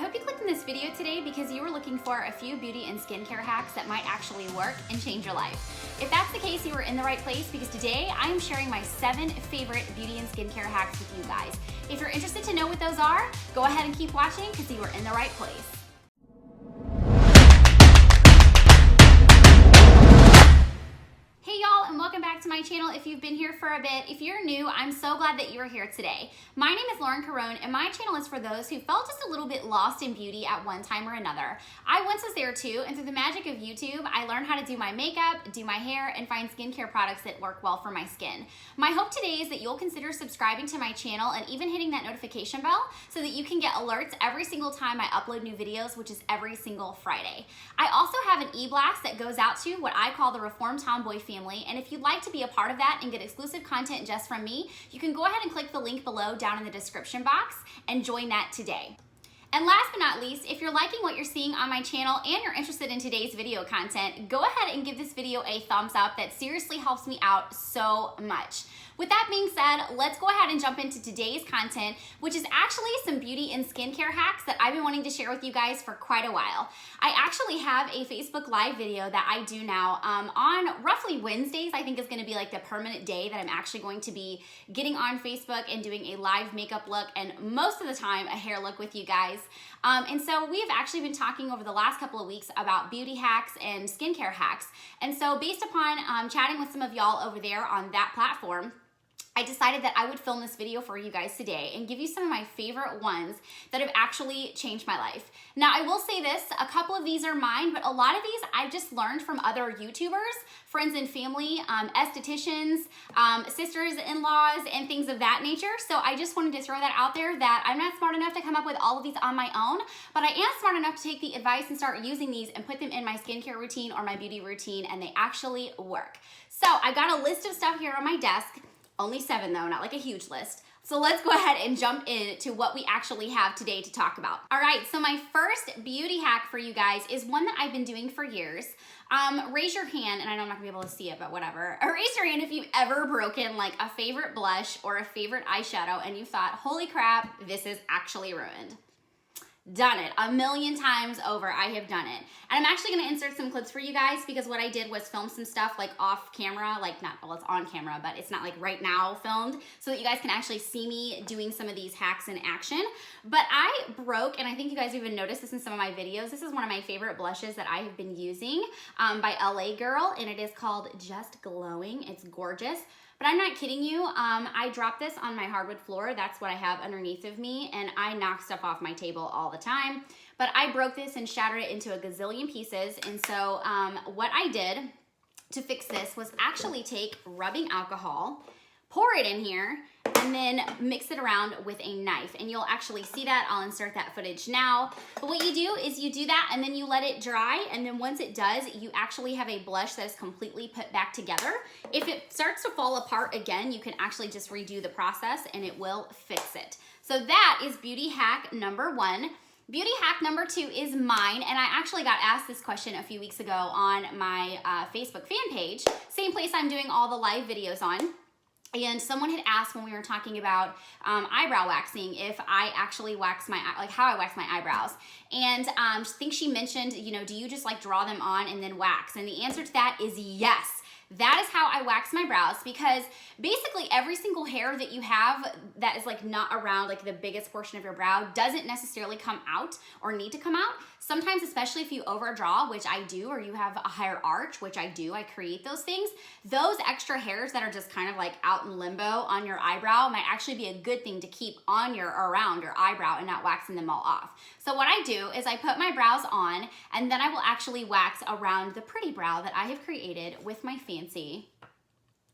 I hope you clicked on this video today because you were looking for a few beauty and skincare hacks that might actually work and change your life. If that's the case, you are in the right place because today I am sharing my 7 favorite beauty and skincare hacks with you guys. If you're interested to know what those are, go ahead and keep watching because you are in the right place. Hey y'all, and welcome back to my channel if you've been here for a bit. If you're new, I'm so glad that you're here today. My name is Caron, and my channel is for those who felt just a little bit lost in beauty at one time or another. I once was there too, and through the magic of YouTube, I learned how to do my makeup, do my hair, and find skincare products that work well for my skin. My hope today is that you'll consider subscribing to my channel and even hitting that notification bell so that you can get alerts every single time I upload new videos, which is every single Friday. I also have an e-blast that goes out to what I call the Reformed Tomboy family, and if you'd like to be a part of that and get exclusive content just from me, you can go ahead and click the link below down in the description box and join that today. And last but not least, if you're liking what you're seeing on my channel and you're interested in today's video content, go ahead and give this video a thumbs up. That seriously helps me out so much. With that being said, let's go ahead and jump into today's content, which is actually some beauty and skincare hacks that I've been wanting to share with you guys for quite a while. I actually have a Facebook Live video that I do now on roughly Wednesdays. I think is going to be like the permanent day that I'm actually going to be getting on Facebook and doing a live makeup look and most of the time a hair look with you guys. And so we have actually been talking over the last couple of weeks about beauty hacks and skincare hacks. And so based upon chatting with some of y'all over there on that platform, I decided that I would film this video for you guys today and give you some of my favorite ones that have actually changed my life. Now, I will say this, a couple of these are mine, but a lot of these I've just learned from other YouTubers, friends and family, estheticians, sisters-in-laws, and things of that nature. So I just wanted to throw that out there that I'm not smart enough to come up with all of these on my own, but I am smart enough to take the advice and start using these and put them in my skincare routine or my beauty routine, and they actually work. So I've got a list of stuff here on my desk. Only 7 though, not like a huge list. So let's go ahead and jump into what we actually have today to talk about. All right, so my first beauty hack for you guys is one that I've been doing for years. Raise your hand, and I know I'm not gonna be able to see it, but whatever. Raise your hand if you've ever broken like a favorite blush or a favorite eyeshadow and you thought, holy crap, this is actually ruined. Done it. A million times over, I have done it. And I'm actually going to insert some clips for you guys because what I did was film some stuff like off camera, like not, well, it's on camera, but it's not like right now filmed, so that you guys can actually see me doing some of these hacks in action. But I broke, and I think you guys even noticed this in some of my videos, this is one of my favorite blushes that I have been using by LA Girl, and it is called Just Glowing. It's gorgeous. But I'm not kidding you, I dropped this on my hardwood floor. That's what I have underneath of me, and I knock stuff off my table all the time. But I broke this and shattered it into a gazillion pieces, and so what I did to fix this was actually take rubbing alcohol, pour it in here, and then mix it around with a knife. And you'll actually see that. I'll insert that footage now. But what you do is you do that and then you let it dry. And then once it does, you actually have a blush that is completely put back together. If it starts to fall apart again, you can actually just redo the process and it will fix it. So that is beauty hack number 1. Beauty hack number 2 is mine, and I actually got asked this question a few weeks ago on my Facebook fan page, same place I'm doing all the live videos on. And someone had asked when we were talking about eyebrow waxing if I actually wax my, like how I wax my eyebrows. And I think she mentioned, you know, do you just like draw them on and then wax? And the answer to that is yes. That is how I wax my brows, because basically every single hair that you have that is like not around like the biggest portion of your brow doesn't necessarily come out or need to come out. Sometimes, especially if you overdraw, which I do, or you have a higher arch, which I do, I create those things. Those extra hairs that are just kind of like out in limbo on your eyebrow might actually be a good thing to keep on your or around your eyebrow and not waxing them all off. So what I do is I put my brows on, and then I will actually wax around the pretty brow that I have created with my fancy,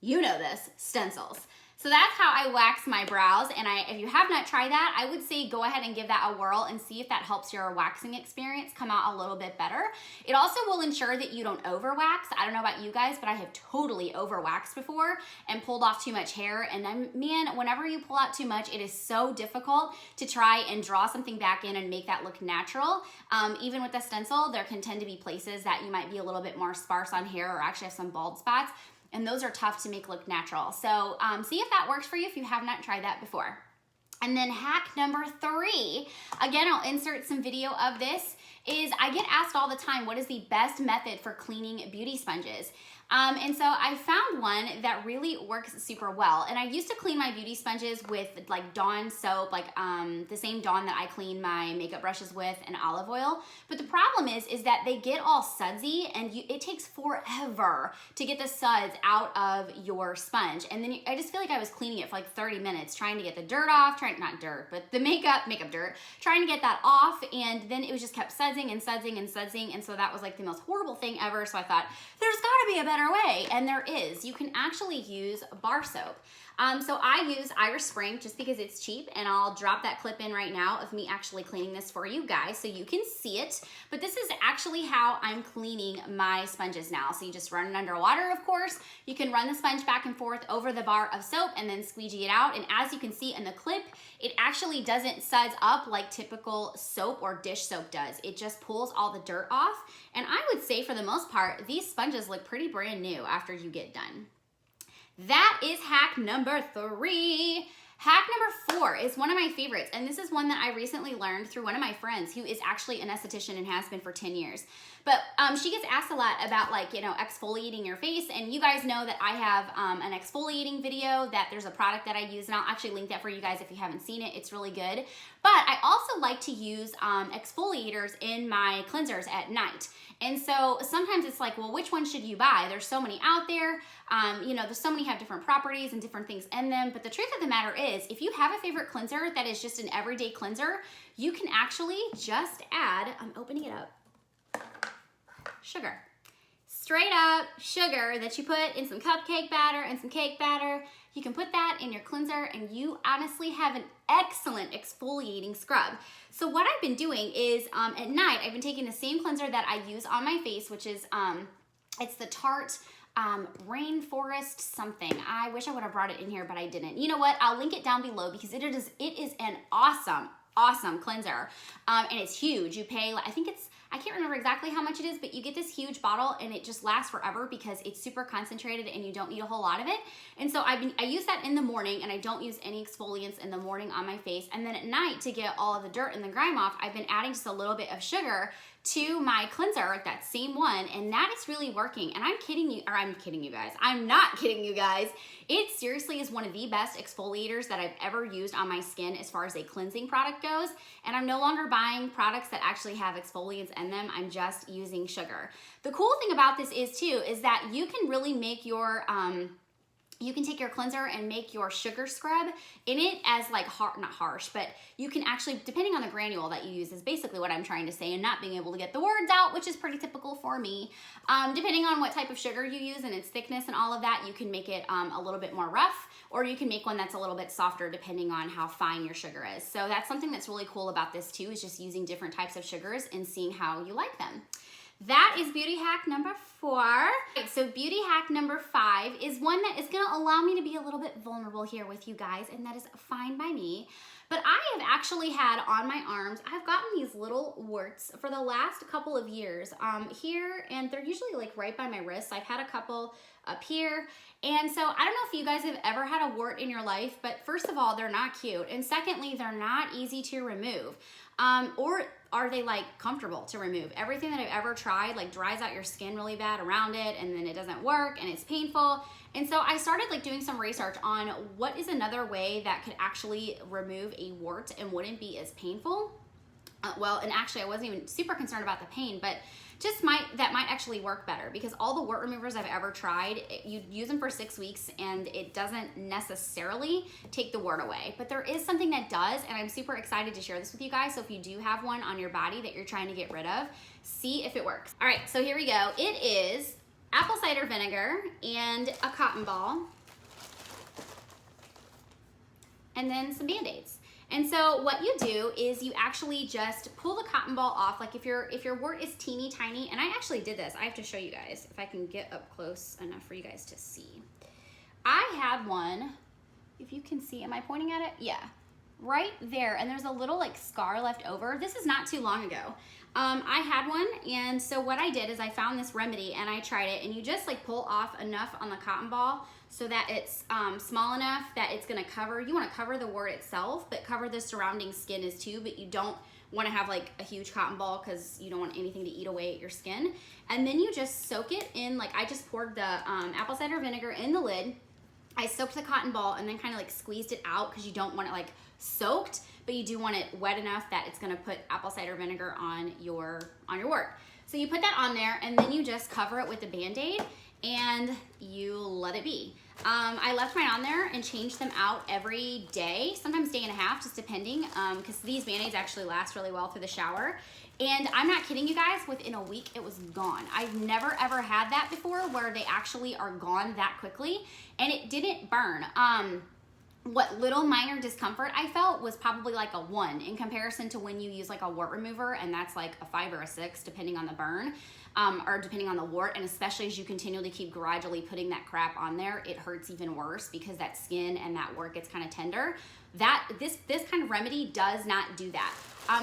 you know this, stencils. So that's how I wax my brows, and if you have not tried that, I would say go ahead and give that a whirl and see if that helps your waxing experience come out a little bit better. It also will ensure that you don't overwax. I don't know about you guys, but I have totally overwaxed before and pulled off too much hair, and man, whenever you pull out too much, it is so difficult to try and draw something back in and make that look natural. Even with the stencil, there can tend to be places that you might be a little bit more sparse on hair or actually have some bald spots. And those are tough to make look natural. So see if that works for you if you have not tried that before. And then hack number 3, again, I'll insert some video of this, is I get asked all the time, what is the best method for cleaning beauty sponges? And so I found one that really works super well. And I used to clean my beauty sponges with like Dawn soap, like the same Dawn that I clean my makeup brushes with, and olive oil. But the problem is that they get all sudsy, and it takes forever to get the suds out of your sponge. And then I just feel like I was cleaning it for like 30 minutes, trying to get the dirt off, not dirt, but the makeup dirt, trying to get that off. And then it was just kept sudsing and sudsing and sudsing. And so that was like the most horrible thing ever. So I thought, there's gotta be a better way, and there is. You can actually use bar soap. So I use Irish Spring just because it's cheap, and I'll drop that clip in right now of me actually cleaning this for you guys so you can see it. But this is actually how I'm cleaning my sponges now. So you just run it under water, of course. You can run the sponge back and forth over the bar of soap and then squeegee it out. And as you can see in the clip, it actually doesn't suds up like typical soap or dish soap does. It just pulls all the dirt off. And I would say for the most part, these sponges look pretty brand new after you get done. That is hack number 3. Hack number 4 is one of my favorites, and this is one that I recently learned through one of my friends who is actually an esthetician and has been for 10 years. But she gets asked a lot about, like, you know, exfoliating your face, and you guys know that I have an exfoliating video, that there's a product that I use, and I'll actually link that for you guys if you haven't seen it. It's really good. But I also like to use exfoliators in my cleansers at night. And so sometimes it's like, well, which one should you buy? There's so many out there. You know, there's so many have different properties and different things in them. But the truth of the matter is, if you have a favorite cleanser that is just an everyday cleanser, you can actually just add, I'm opening it up, sugar. Straight up sugar that you put in some cupcake batter and some cake batter. You can put that in your cleanser, and you honestly have an excellent exfoliating scrub. So what I've been doing is at night, I've been taking the same cleanser that I use on my face, which is, it's the Tarte Rainforest something. I wish I would have brought it in here, but I didn't. You know what? I'll link it down below because it is an awesome cleanser. And it's huge. You pay, I think it's, I can't remember exactly how much it is, but you get this huge bottle and it just lasts forever because it's super concentrated and you don't need a whole lot of it. And so I use that in the morning, and I don't use any exfoliants in the morning on my face. And then at night, to get all of the dirt and the grime off, I've been adding just a little bit of sugar to my cleanser, that same one, and that is really working. And I'm not kidding you guys. It seriously is one of the best exfoliators that I've ever used on my skin as far as a cleansing product goes. And I'm no longer buying products that actually have exfoliants in them. I'm just using sugar. The cool thing about this is that you can really make your, you can take your cleanser and make your sugar scrub in it as like, not harsh, but you can actually, depending on the granule that you use, is basically what I'm trying to say, and not being able to get the words out, which is pretty typical for me. Depending on what type of sugar you use and its thickness and all of that, you can make it a little bit more rough, or you can make one that's a little bit softer depending on how fine your sugar is. So that's something that's really cool about this too, is just using different types of sugars and seeing how you like them. That is beauty hack number 4. Okay, so beauty hack number 5 is one that is gonna allow me to be a little bit vulnerable here with you guys, and that is fine by me. But I have actually had on my arms, I've gotten these little warts for the last couple of years here, and they're usually like right by my wrists. I've had a couple up here. And so I don't know if you guys have ever had a wart in your life, but first of all, they're not cute. And secondly, they're not easy to remove. Or are they like comfortable to remove? Everything that I've ever tried like dries out your skin really bad around it, and then it doesn't work and it's painful. And so I started like doing some research on what is another way that could actually remove a wart and wouldn't be as painful. Well, and actually I wasn't even super concerned about the pain, but just that might actually work better, because all the wart removers I've ever tried, you use them for 6 weeks and it doesn't necessarily take the wart away. But there is something that does, and I'm super excited to share this with you guys. So if you do have one on your body that you're trying to get rid of, see if it works. All right, so here we go. It is apple cider vinegar and a cotton ball, and then some Band-Aids. And so what you do is you actually just pull the cotton ball off. Like if your wart is teeny tiny, and I actually did this. I have to show you guys if I can get up close enough for you guys to see. I had one, if you can see, am I pointing at it? Yeah. right there, and there's a little like scar left over. This is not too long ago. I had one, and so what I did is I found this remedy and I tried it, and you just like pull off enough on the cotton ball so that it's small enough that it's gonna cover, you wanna cover the wart itself, but cover the surrounding skin as too, but you don't wanna have like a huge cotton ball because you don't want anything to eat away at your skin. And then you just soak it in, like I just poured the apple cider vinegar in the lid. I soaked the cotton ball and then kind of like squeezed it out because you don't want it like soaked, but you do want it wet enough that it's gonna put apple cider vinegar on your wart. So you put that on there and then you just cover it with a Band-Aid and you let it be. I left mine on there and changed them out every day, sometimes day and a half, just depending, because these Band-Aids actually last really well through the shower. And I'm not kidding you guys, within a week it was gone. I've never ever had that before where they actually are gone that quickly, and it didn't burn. What little minor discomfort I felt was probably like a 1 in comparison to when you use like a wart remover, and that's like a 5 or a 6 depending on the burn, or depending on the wart. And especially as you continually keep gradually putting that crap on there, it hurts even worse because that skin and that wart gets kind of tender. This kind of remedy does not do that.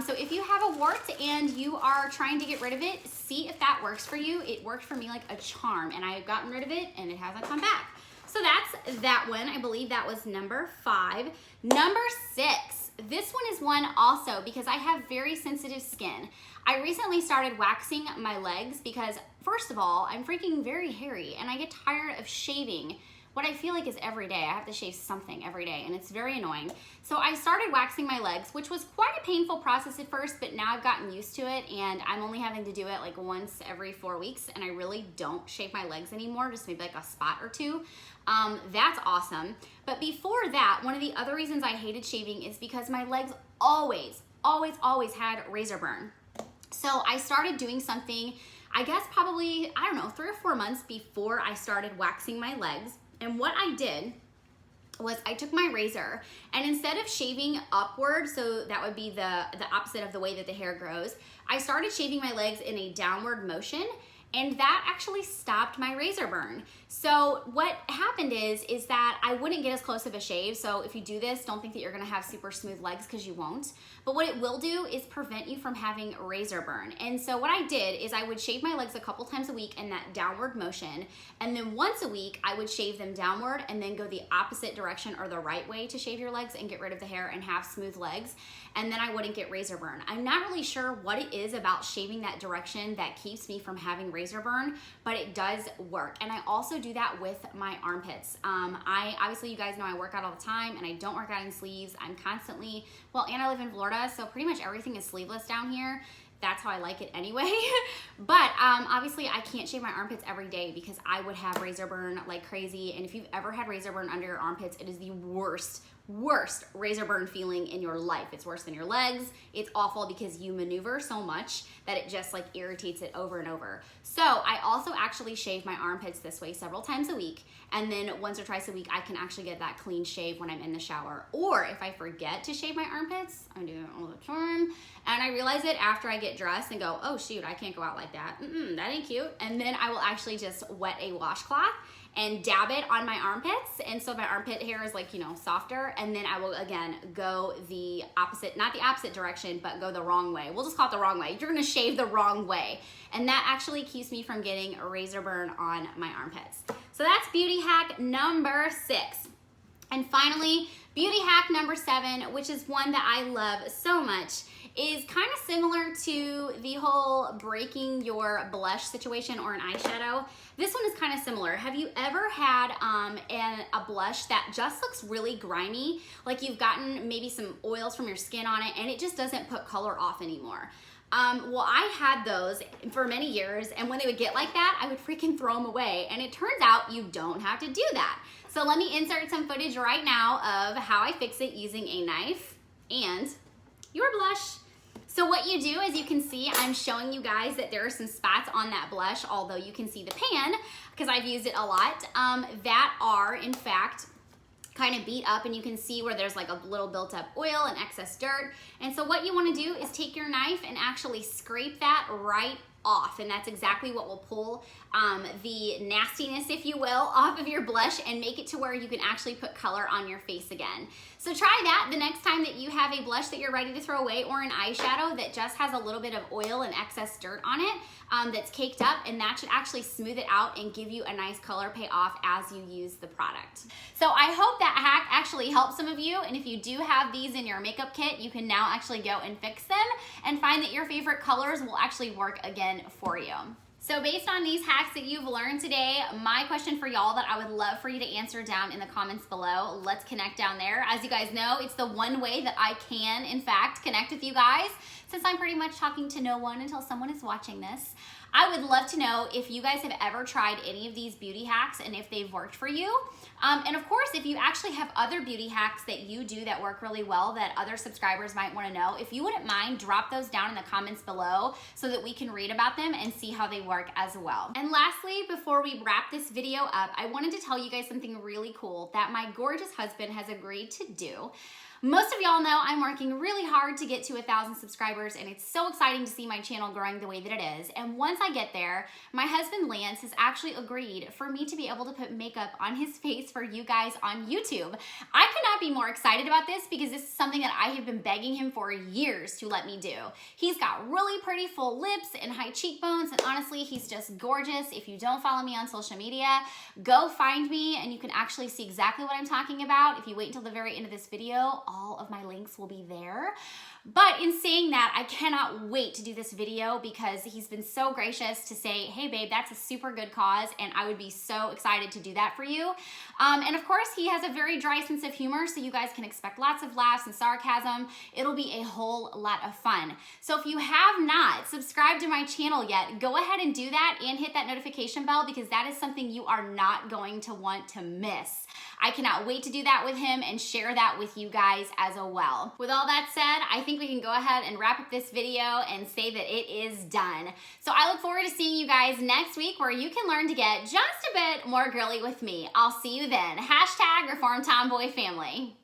So if you have a wart and you are trying to get rid of it, see if that works for you. It worked for me like a charm, and I've gotten rid of it and it hasn't come back. So that's that one. I believe that was number 5. Number 6. This one is one also because I have very sensitive skin. I recently started waxing my legs because, first of all, I'm freaking very hairy and I get tired of shaving what I feel like is every day. I have to shave something every day and it's very annoying. So I started waxing my legs, which was quite a painful process at first, but now I've gotten used to it and I'm only having to do it like once every 4 weeks, and I really don't shave my legs anymore, just maybe like a spot or two. That's awesome. But before that, one of the other reasons I hated shaving is because my legs always had razor burn. So I started doing something, I guess probably, I don't know, 3 or 4 months before I started waxing my legs. And what I did was I took my razor and instead of shaving upward, so that would be the opposite of the way that the hair grows, I started shaving my legs in a downward motion, and that actually stopped my razor burn. So what happened is that I wouldn't get as close of a shave. So if you do this, don't think that you're gonna have super smooth legs because you won't. But what it will do is prevent you from having razor burn. And so what I did is I would shave my legs a couple times a week in that downward motion. And then once a week, I would shave them downward and then go the opposite direction or the right way to shave your legs and get rid of the hair and have smooth legs. And then I wouldn't get razor burn. I'm not really sure what it is about shaving that direction that keeps me from having razor burn, but it does work. And I also do that with my armpits. Obviously you guys know I work out all the time and I don't work out in sleeves. I'm constantly, well, and I live in Florida, so pretty much everything is sleeveless down here. That's how I like it anyway. But obviously I can't shave my armpits every day because I would have razor burn like crazy. And if you've ever had razor burn under your armpits, it is the worst razor burn feeling in your life. It's worse than your legs. It's awful because you maneuver so much that it just like irritates it over and over. So I also actually shave my armpits this way several times a week. And then once or twice a week, I can actually get that clean shave when I'm in the shower. Or if I forget to shave my armpits, I do it all the time. And I realize it after I get dressed and go, oh shoot, I can't go out like that. That ain't cute. And then I will actually just wet a washcloth and dab it on my armpits, and so my armpit hair is like, you know, softer, and then I will again go the opposite, not the opposite direction, but go the wrong way. We'll just call it the wrong way. You're gonna shave the wrong way, and that actually keeps me from getting a razor burn on my armpits. So that's beauty hack number 6. And finally, beauty hack number 7, which is one that I love so much, is kind of similar to the whole breaking your blush situation or an eyeshadow. This one is kind of similar. Have you ever had a blush that just looks really grimy? Like you've gotten maybe some oils from your skin on it and it just doesn't put color off anymore. Well, I had those for many years, and when they would get like that, I would freaking throw them away. And it turns out you don't have to do that. So let me insert some footage right now of how I fix it using a knife and your blush. So what you do, as you can see, I'm showing you guys that there are some spots on that blush, although you can see the pan, because I've used it a lot, that are, in fact, kind of beat up, and you can see where there's like a little built up oil and excess dirt. And so what you want to do is take your knife and actually scrape that right off, and that's exactly what will pull the nastiness, if you will, off of your blush and make it to where you can actually put color on your face again. So try that the next time that you have a blush that you're ready to throw away, or an eyeshadow that just has a little bit of oil and excess dirt on it that's caked up, and that should actually smooth it out and give you a nice color payoff as you use the product. So I hope that hack actually helps some of you, and if you do have these in your makeup kit, you can now actually go and fix them and find that your favorite colors will actually work again for you. So based on these hacks that you've learned today, my question for y'all that I would love for you to answer down in the comments below, let's connect down there. As you guys know, it's the one way that I can, in fact, connect with you guys, since I'm pretty much talking to no one until someone is watching this. I would love to know if you guys have ever tried any of these beauty hacks and if they've worked for you. And of course, if you actually have other beauty hacks that you do that work really well that other subscribers might want to know, if you wouldn't mind, drop those down in the comments below so that we can read about them and see how they work as well. And lastly, before we wrap this video up, I wanted to tell you guys something really cool that my gorgeous husband has agreed to do. Most of y'all know I'm working really hard to get to 1,000 subscribers, and it's so exciting to see my channel growing the way that it is. And once I get there, my husband Lance has actually agreed for me to be able to put makeup on his face for you guys on YouTube. I could not be more excited about this because this is something that I have been begging him for years to let me do. He's got really pretty full lips and high cheekbones, and honestly, he's just gorgeous. If you don't follow me on social media, go find me and you can actually see exactly what I'm talking about. If you wait until the very end of this video, all of my links will be there. But in saying that, I cannot wait to do this video because he's been so gracious to say, hey babe, that's a super good cause, and I would be so excited to do that for you. And of course, he has a very dry sense of humor, so you guys can expect lots of laughs and sarcasm. It'll be a whole lot of fun. So if you have not subscribed to my channel yet, go ahead and do that and hit that notification bell because that is something you are not going to want to miss. I cannot wait to do that with him and share that with you guys as well. With all that said, I think we can go ahead and wrap up this video and say that it is done. So I look forward to seeing you guys next week where you can learn to get just a bit more girly with me. I'll see you then. Hashtag Reform Tomboy Family.